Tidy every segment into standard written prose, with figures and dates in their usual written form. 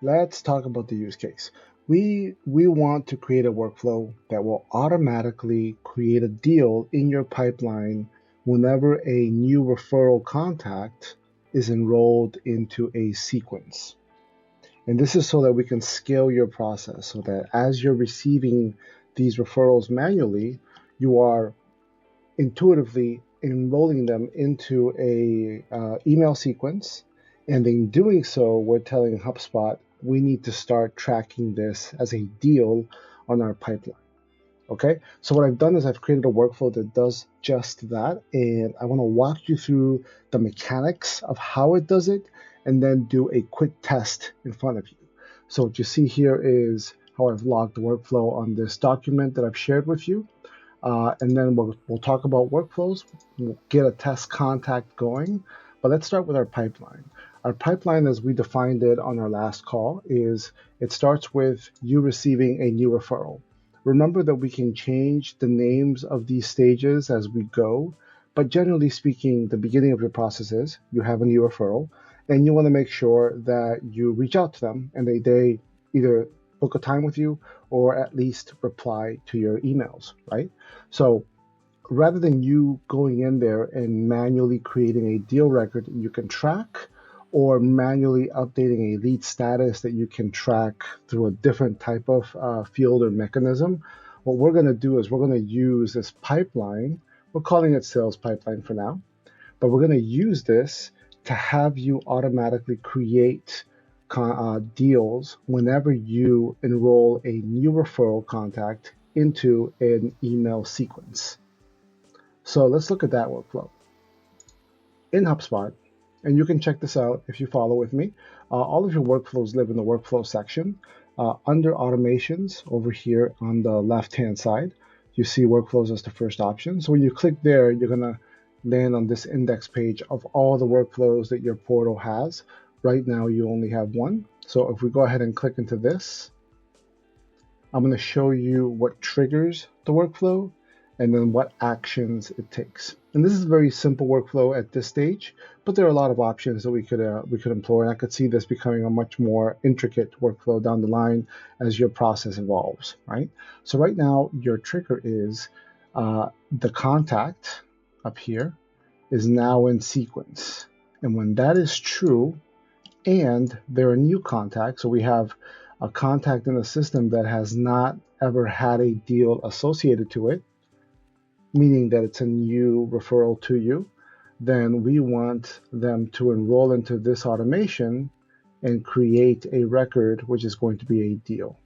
Let's talk about the use case. We want to create a workflow that will automatically create a deal in your pipeline whenever a new referral contact is enrolled into a sequence. And this is so that we can scale your process so that as you're receiving these referrals manually, you are intuitively enrolling them into a email sequence, and in doing so, we're telling HubSpot we need to start tracking this as a deal on our pipeline. Okay, so what I've done is I've created a workflow that does just that, and I want to walk you through the mechanics of how it does it, and then do a quick test in front of you. So what you see here is how I've logged the workflow on this document that I've shared with you. And then we'll talk about workflows. We'll get a test contact going. But let's start with our pipeline. Our pipeline, as we defined it on our last call, is it starts with you receiving a new referral. Remember that we can change the names of these stages as we go. But generally speaking, the beginning of your process is you have a new referral, and you want to make sure that you reach out to them and they either book a time with you or at least reply to your emails, right? So rather than you going in there and manually creating a deal record that you can track, or manually updating a lead status that you can track through a different type of field or mechanism, what we're going to do is we're going to use this pipeline. We're calling it sales pipeline for now, but we're going to use this to have you automatically create deals whenever you enroll a new referral contact into an email sequence. So let's look at that workflow in HubSpot. And you can check this out if you follow with me. All of your workflows live in the workflow section. Under automations over here on the left-hand side, you see workflows as the first option. So when you click there, you're going to land on this index page of all the workflows that your portal has. Right now, you only have one. So if we go ahead and click into this, I'm going to show you what triggers the workflow and then what actions it takes. And this is a very simple workflow at this stage, but there are a lot of options that we could employ. And I could see this becoming a much more intricate workflow down the line as your process evolves, right? So right now, your trigger is the contact up here is now in sequence. And when that is true, and they're a new contact, so we have a contact in the system that has not ever had a deal associated to it, meaning that it's a new referral to you, then we want them to enroll into this automation and create a record, which is going to be a deal.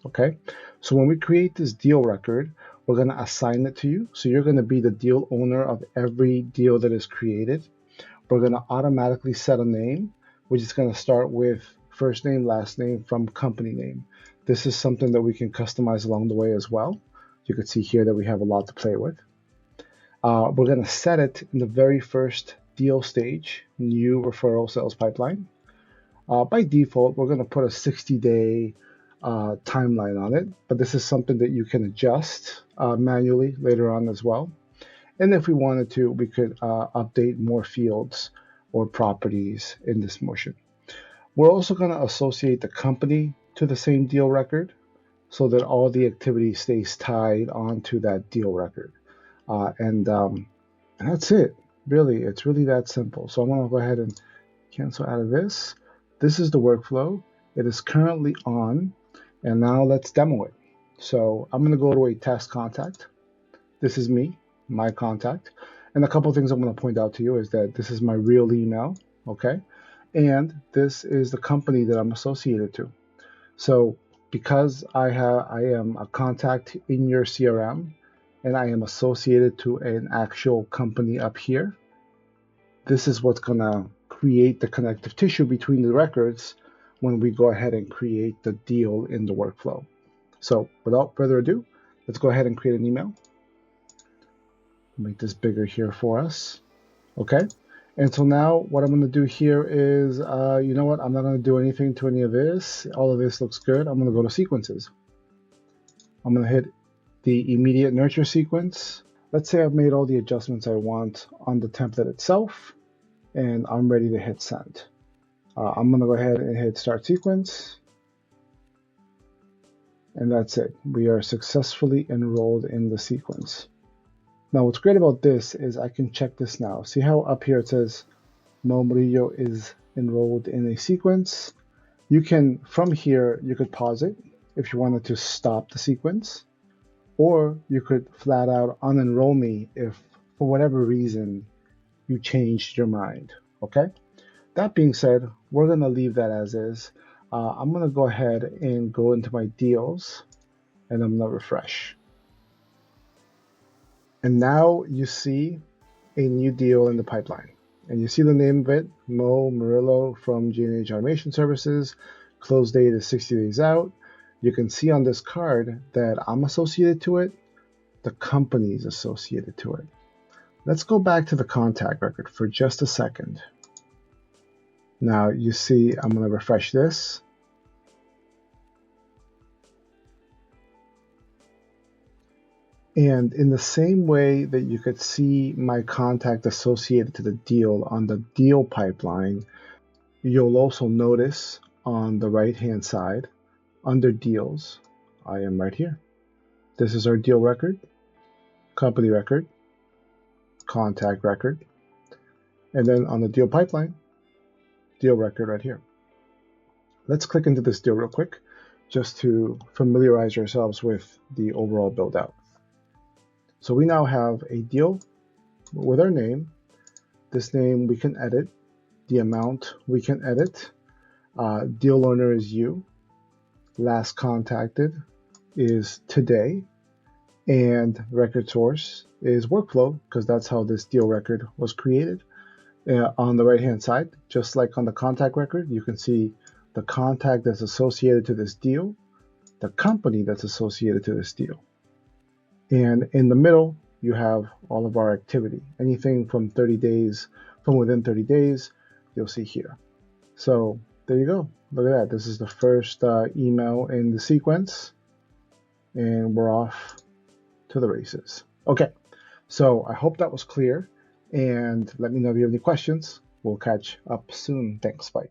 Okay, so when we create this deal record, we're going to assign it to you. So you're going to be the deal owner of every deal that is created. We're going to automatically set a name, which is going to start with first name, last name from company name. This is something that we can customize along the way as well. You can see here that we have a lot to play with. We're going to set it in the very first deal stage, new referral sales pipeline. By default, we're going to put a 60-day timeline on it, but this is something that you can adjust manually later on as well. And if we wanted to, we could update more fields or properties in this motion. We're also going to associate the company to the same deal record so that all the activity stays tied onto that deal record. And that's it. Really, it's really that simple. So I'm going to go ahead and cancel out of this. This is the workflow. It is currently on. And now let's demo it. So I'm going to go to a test contact. This is me, my contact. And a couple of things I'm going to point out to you is that this is my real email, okay? And this is the company that I'm associated to. So because I am a contact in your CRM and I am associated to an actual company up here, this is what's going to create the connective tissue between the records when we go ahead and create the deal in the workflow. So without further ado, let's go ahead and create an email. Make this bigger here for us. Okay. And so now what I'm going to do here is, you know what? I'm not going to do anything to any of this. All of this looks good. I'm going to go to sequences. I'm going to hit the immediate nurture sequence. Let's say I've made all the adjustments I want on the template itself, and I'm ready to hit send. I'm going to go ahead and hit start sequence. And that's it. We are successfully enrolled in the sequence. Now, what's great about this is I can check this now. See how up here it says Mo Murillo is enrolled in a sequence? You can, from here, you could pause it if you wanted to stop the sequence, or you could flat out unenroll me if, for whatever reason, you changed your mind, okay? That being said, we're gonna leave that as is. I'm gonna go ahead and go into my deals, and I'm gonna refresh. And now you see a new deal in the pipeline. And you see the name of it, Mo Murillo from G&H Automation Services. Close date is 60 days out. You can see on this card that I'm associated to it. The company is associated to it. Let's go back to the contact record for just a second. Now you see I'm going to refresh this. And in the same way that you could see my contact associated to the deal on the deal pipeline, you'll also notice on the right-hand side, under deals, I am right here. This is our deal record, company record, contact record, and then on the deal pipeline, deal record right here. Let's click into this deal real quick, just to familiarize ourselves with the overall build out. So we now have a deal with our name. This name we can edit. The amount we can edit. Deal owner is you. Last contacted is today. And record source is workflow, because that's how this deal record was created. On the right hand side, just like on the contact record, you can see the contact that's associated to this deal, the company that's associated to this deal. And in the middle, you have all of our activity. Anything from 30 days, from within 30 days, you'll see here. So there you go. Look at that. This is the first email in the sequence. And we're off to the races. Okay, so I hope that was clear. And let me know if you have any questions. We'll catch up soon. Thanks. Bye.